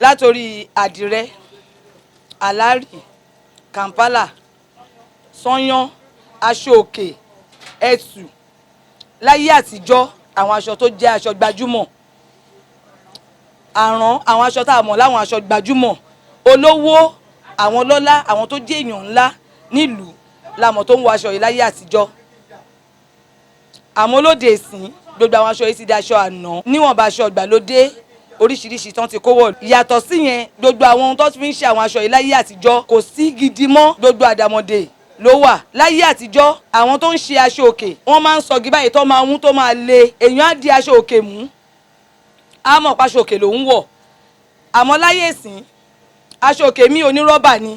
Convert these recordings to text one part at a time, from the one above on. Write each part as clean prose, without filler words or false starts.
látòrí àdìrẹ àlárì Kampala sányán aṣọ òkè ẹ̀tù. Láyé àtijọ́ àwọn aṣọ tó jẹ́ aṣọ gbajúmọ̀ àrán àwọn aṣọ tá a mọ̀ láwọn aṣọ gbajúmọ̀ olówó àwọn lọ́lá àwọn tó jẹ́ èèyàn ńlá nílùú la mọ̀ tó ń wọ aṣọ yìí láyé àtijọ́. Àmọ́ lóde ìsìn gbogbo àwọn aṣọ yìí ti di aṣọ àná níwọ̀nba aṣọ ìgbàlódé oríṣiríṣi tán ti kó wọ̀. Ìyàtọ̀ sí yẹn gbogbo àwọn ohun tó fi ń ṣe àwọn aṣọ yìí láyé àtijọ́ kò sí gidi mọ́ gbogbo àdàmọ̀dè ló wà. Láyé àtijọ́ àwọn tó ń ṣe aṣọ òkè wọ́n máa ń sọgi báyìí tó máa mú tó máa le èèyàn á di aṣọ òkè mú á mọ̀ pàṣọ òkè lòún wọ̀. Àmọ́ láyé ìsìn aṣọ òkè mi onírọ́bà ni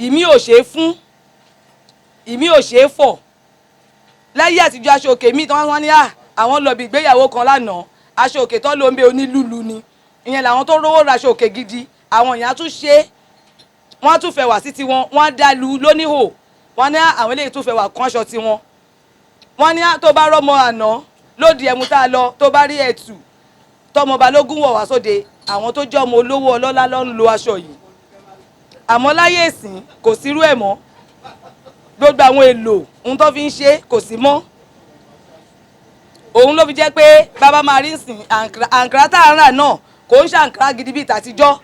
ìmí ò ṣeé fún ìmí ò ṣeé fọ̀. Láyé àtijọ́ aṣọ òkè mi tí wọ́n ní àwọn lọ bí ìgbéyàwó kan lánàá aṣọ òkè tó ló ń bẹ onílùlù ni ìyẹn làwọn tó rówó ra aṣọ òkè gidi àwọn èèyàn tún ṣe wọ́n tún fẹ́ wà sí tiwọn wọ́n á dá lu lóníhò wọ́n ní àwọn eléyìí tún fẹ́ wà kán aṣọ tiwọn. Wọ́n ní tó bá rọ́mọ àná lóde ẹ̀mú tá a lọ tó bá rí ẹ̀tù tọmọ balógun wọ̀ wá sóde àwọn tó jẹ́ ọmọ olówó ọlọ́lá ló ń lo aṣọ yìí. Àmọ́ láyé ìsìn kò sírú ẹ̀ mọ́ gbogbo àwọn èlò ohun tó fi ń ṣe kò sí mọ́. Òun ló fi jẹ́ pé bàbá máa rí sìn àǹkárá tá à ń rà náà kò ń ṣàǹkárá gidi bíi tàtijọ́.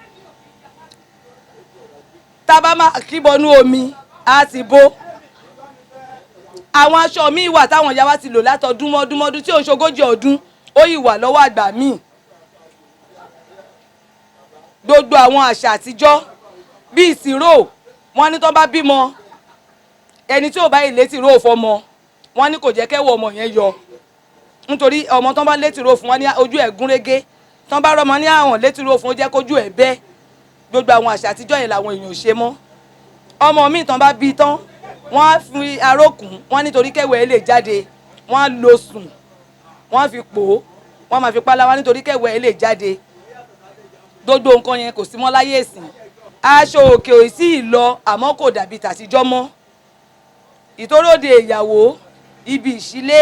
Tá a bá máa kíbọnú omi á ti bó. Àwọn aṣọ míì wà táwọn ìyá wa ti lò látọdún mọ́dúnmọ́dún tí ò ń ṣogójì ọdún ó yìí wà lọ́wọ́ àgbà míì. Gbogbo àwọn àṣà àtijọ́ bíi ìsìrò wọ́n ní tó bá bímọ ẹni tí ò bá ilé tìró fọmọ wọ́n ní kò jẹ́ kẹ́wọ́ ọmọ yẹn yọ nítorí ọmọ tán bá létìró fún wọn ní ojú ẹ̀ gúnrégé tán bá rọmọ ní àwọn létìró fún ó jẹ́ kójú ẹ̀ bẹ́. Gbogbo àwọn àṣà àtijọ́ yẹn làwọn èèyàn ò ṣe mọ́. Ọmọ míì tán bá bí tán wọ́n á fi arókùn wọ́n nítorí kẹ́wẹ́ ẹ lè jáde wọ́n á lo sùn wọ́n á fi pò ó wọ́n máa fi pálá nítorí kẹ́wẹ́ ẹ lè jáde. Gbogbo nǹkan yẹn kò sí mọ́ láyé ìsìn. Aṣọ òkè ò sí ìlọ àmọ́ kò dàbí tàtijọ́ mọ́. Ìtóróde ìyàwó ibi ìṣílé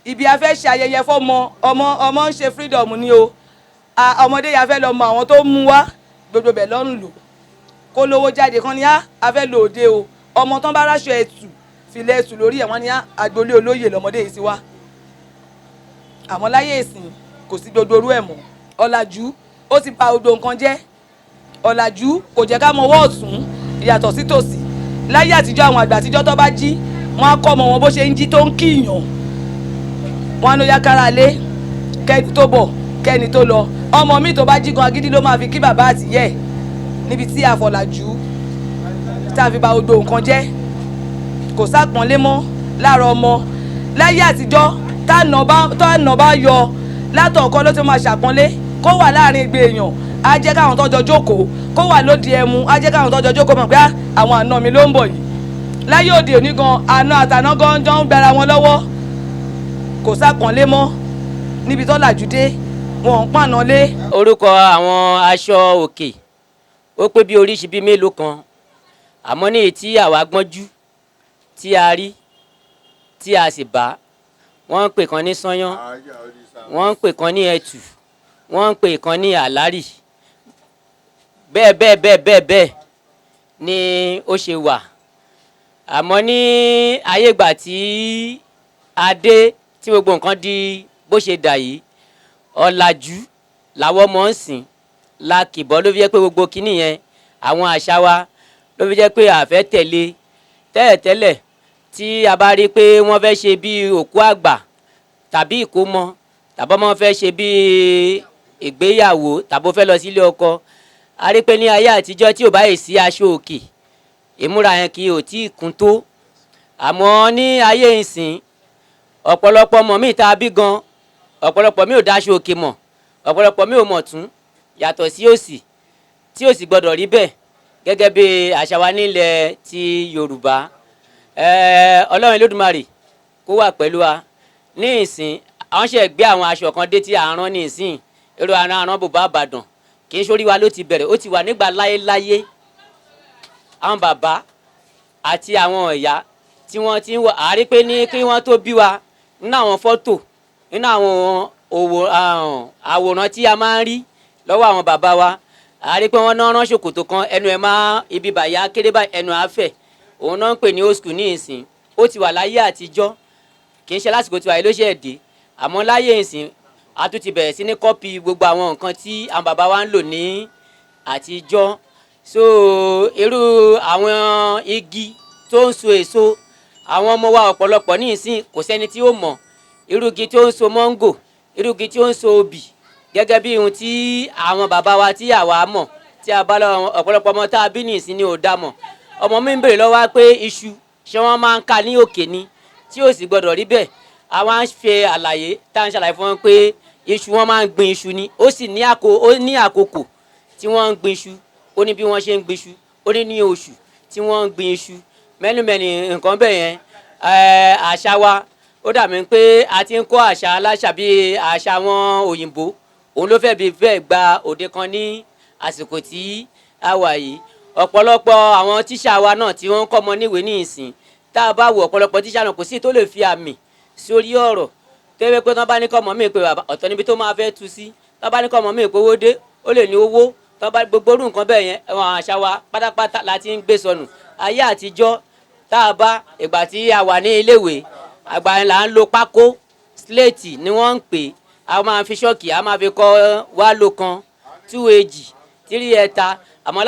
ibi a fẹ́ ṣe ayẹyẹ fọ́mọ ọmọ ń ṣe freedom ni o ọmọdé yà fẹ́ lọ mọ àwọn tó mú wá gbogbo bẹ̀ lọ́rùn lò kó lówó jáde kan ní a fẹ́ lò òde o ọmọ tán bá ráṣọ ẹ̀tù filẹ̀ ẹ̀tù lórí ẹ̀ wọ́n ní agboolé olóyè lọ́mọdé yìí sí wá. Àmọ́ láyé ìsìn kò sí gbogbo orú ẹ̀ mọ́. Ọ̀làjú ó ti bà gbogbo nǹkan jẹ́. Ọ̀làjú kò jẹ́ ká mọ ọwọ́ ọ̀tún ìyàtọ̀ sí tòsì. Láyé àtijọ́ àwọn àgbà àtijọ́ tó bá jí wọ́n á kọ́ ọmọ wọn bó ṣe ń jí tó ń kíyàn. Wọ́n á ló yá kára lé kẹ́ni tó bọ̀ kẹ́ni tó lọ. Ọmọ mi tó bá jí gan agídí ló máa fi kí bàbá àtìyẹ́ níbi tí àfọ̀làjú tá a fi bà gbogbo nǹkan jẹ́. Kò sápọ̀nlé mọ́ láàárọ̀ ọmọ. Láyé àtijọ́ tánà bá yọ látọ̀ọ̀kọ́ ló ti máa ṣàpọ́nlé kó wà láàrin ìgbé èèyàn á jẹ́ káwọn tọ́jọ́ jókòó kó wà lóde ẹmu á jẹ́ káwọn tọ́jọ́ jókòó mọ̀ pé àwọn àna mi ló ń bọ̀ yìí. Láyé òde òní gan àna àtàná gan jọ ń gbára wọn lọ́wọ́ kò sápọ̀nlé mọ́ níbi tó làjú dé wọn ń pàná lé. Orúkọ àwọn aṣọ òkè ó pé bí oríṣi bíi mélòó kan àmọ́ ní èyí tí àwa gbọ́njú tí a rí tí a sì bá wọ́n ń pè kan ní sányán wọ́n ń pè kan ní ẹ̀tù wọ́n ń pè kan ní àlárì bẹ́ẹ̀ bẹ́ẹ̀ bẹ́ẹ̀ bẹ́ẹ̀ bẹ́ẹ̀ ni ó ṣe wà. Àmọ́ ní ayé ìgbà tí a dé tí gbogbo nǹkan di bó ṣe dà yìí ọ̀làjú làwọn ọmọ ń sìn la kìbọ́ ló fi jẹ́ pé gbogbo kinní yẹn àwọn àṣà wa ló fi jẹ́ pé a fẹ́ tẹ̀lé tẹ́lẹ̀tẹ́lẹ̀ tí a bá rí pé wọ́n fẹ́ ṣe bí òkú àgbà tàbí ìkómọ tàbí ọmọ fẹ́ ṣe bí ìgbéyàwó tàbí ó fẹ́ lọ sílé ọkọ a rí pé ní ayé àtijọ́ tí ò bá yìí sí aṣọ òkè ìmúra yẹn kì í ò tí ì kún tó. Àmọ́ ní ayé ìsìn ọ̀pọ̀lọpọ̀ ọmọ mi tá a bí gan ọ̀pọ̀lọpọ̀ mi ò dáṣọ òkè mọ̀ ọ̀pọ̀lọpọ̀ mi ò mọ̀ tún yàtọ̀ sí òsì tí òsì gbọ́dọ̀ rí bẹ́ẹ̀ gẹ́gẹ́ bí àṣà wa nílẹ̀ ti Yorùbá. Ọlọ́run Olódùmarè kó wà pẹ̀lú wa. Ní ìsìn àwọn ṣe gbé àwọn aṣọ kan dé tí à ń rán ní ìsìn èrò àrán bùbá àbàdàn kì í sórí wa ló ti bẹ̀rẹ̀ ó ti wà nígbà láyéláyé. Àwọn bàbá àti àwọn ìyá tí wọ́n ti ń wọ àárí pé ní kí wọ́n tó bí wa nínú àwọn fọ́tò nínú àwọn àwòrán tí a máa ń rí lọ́wọ́ àwọn bàbá wa a rí pé wọ́n náà rán ṣòkòtò kan ẹnu ẹ̀ máa ibi bàyá kéré báyìí ẹnu àáfẹ̀ òun náà ń pè ní old school ní ìsìn ó ti wà láyé àtijọ́ kì í ṣe lásìkò tí wàá ló ṣe é dé àmọ́ láyé ìsìn a tún ti bẹ̀rẹ̀ sí ní kọ́pì gbogbo àwọn nǹkan tí àwọn bàbá wa ń lò ní àtijọ́ so irú àwọn igi tó ń so èso àwọn ọmọ wa ọ̀pọ̀lọpọ̀ ní ìsìn kò sẹ́ni tí ó mọ̀ irú igi tí ó ń so mọ́ngò irú igi tí ó ń so obì gẹ́gẹ́ bí ohun tí àwọn bàbá wa tí àwa mọ̀ tí a bá lọ ọ̀pọ̀lọpọ̀ ọmọ tá a bí ní ìsìn ni ò dá mọ̀ ọmọ mi ń bèrè lọ́wọ́ pé iṣu ṣé wọ́n máa ń ká ní òkè ni tí ò sì gbọ́dọ̀ rí bẹ́ẹ̀ àwa ń ṣe àlàyé tá à ń ṣàlàyé fún wọn pé iṣu wọn máa ń gbin iṣu ni ó sì ní àkókò tí wọ́n ń gbin iṣu ó ní bí wọ́n ṣe ń gbin iṣu ó ní oṣù tí wọ́n ń gbin iṣu mẹ́numẹ́ni nǹkan bẹ́ẹ̀ yẹn àṣà wa ó dàbí pé a ti ń kọ́ àṣà aláṣà bíi àṣà àwọn òyìnbó òun ló fẹ́ gba òde kan ní àsìkò tí a wà yìí ọ̀pọ̀lọpọ̀ àwọn tíṣà wa náà tí wọ́n ń kọ́ ọmọ níwèé ní ìsìn tá a bá wo ọ̀pọ̀lọpọ̀ tíṣà náà kò sí tó lè fi àmì sórí ọ̀rọ̀ tẹ́wé pé tán bá ní kọ́ ọmọ mi pé ọ̀tọ̀ níbi tó máa fẹ́ tu sí tán bá ní kọ́ ọmọ mi pé owó dé ó lè ní owó tán bá gbogbo orú nǹkan bẹ́ẹ̀ yẹn àwọn àṣà wa pátápátá la ti ń gbé sọnù ayé àtijọ́ tá a bá ìgbà tí a wà ní iléèwé àgbà yẹn là ń lo pákó síléètì ni wọ́n ń pè a máa fi ṣọ́ọ̀kì a máa fi kọ́ wá lò kan 2 èjì 3 ẹ̀ta àmọ́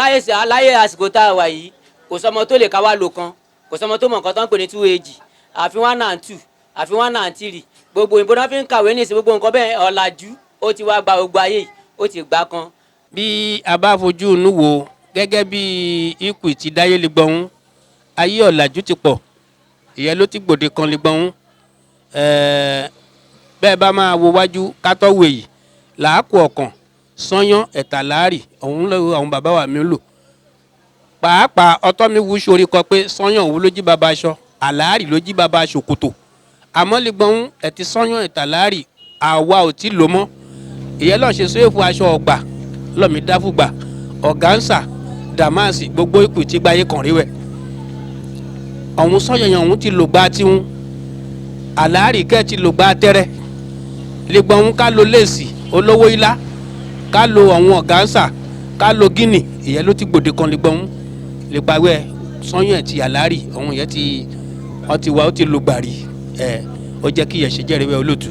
láyé àsìkò tá a wà yìí kò sọmọ tó lè ká wá lò kan kò sọmọ tó mọ̀ nǹkan tó ń pè ní 2 èjì àfi 1 and 2 àfi 1 and 3 gbogbo ìbò náà fi ń kàwé ní ìsìn gbogbo nǹkan bẹ́ẹ̀ ọ̀làjú ó ti wá gba gbogbo ayé ó ti gbà kan. bí a bá fojú inú wo gẹ́gẹ́ bí ikú ti dáyé lè gbọ́n ayé ọ̀làjú ti pọ̀ ìyẹn ló ti gbòde kan lè gbọ́n bẹ́ẹ̀ bá máa wo wájú kátọ́wé yìí làákù ọ̀kàn sányán ẹ̀tà láàrì òun lọ́wọ́ àwọn bàbá wa mi lò pàápàá ọtọ́ mi wú sórí kọ pé sányán òun ló jí bàbá aṣọ àláàrì ló jí bàbá ṣòkòtò àmọ́ lè gbọ́n ẹ̀tì sányán ẹ̀tà láàrì àwa ò tí lò mọ́ ìyẹn lọ́ọ́ ṣe sóyèfù aṣọ ọgbà lọ́mí dáfùgbà ọ̀gánsà dàmáàsì gbogbo ikú tí gbáyé kàn rí wẹ̀ ọ̀hún sányán ọ̀hún ti lò gbá tiwọn àláàrì kẹ́ ti lò gbá tẹ́rẹ́ lè gbọ́n ká lo léèsì olówó ilá ká lo àwọn ọ̀gánsà ká lo gíní ìyẹn ló ti gbòde kan lè gbọ́n lè pàwẹ́ sányán ti àláàrì ọ̀hún yẹn ti wọ́n ti wá ó ti lò gbàrí ó jẹ́ kí ìyẹn ṣe jẹ́rìí wẹ́ olóòtú.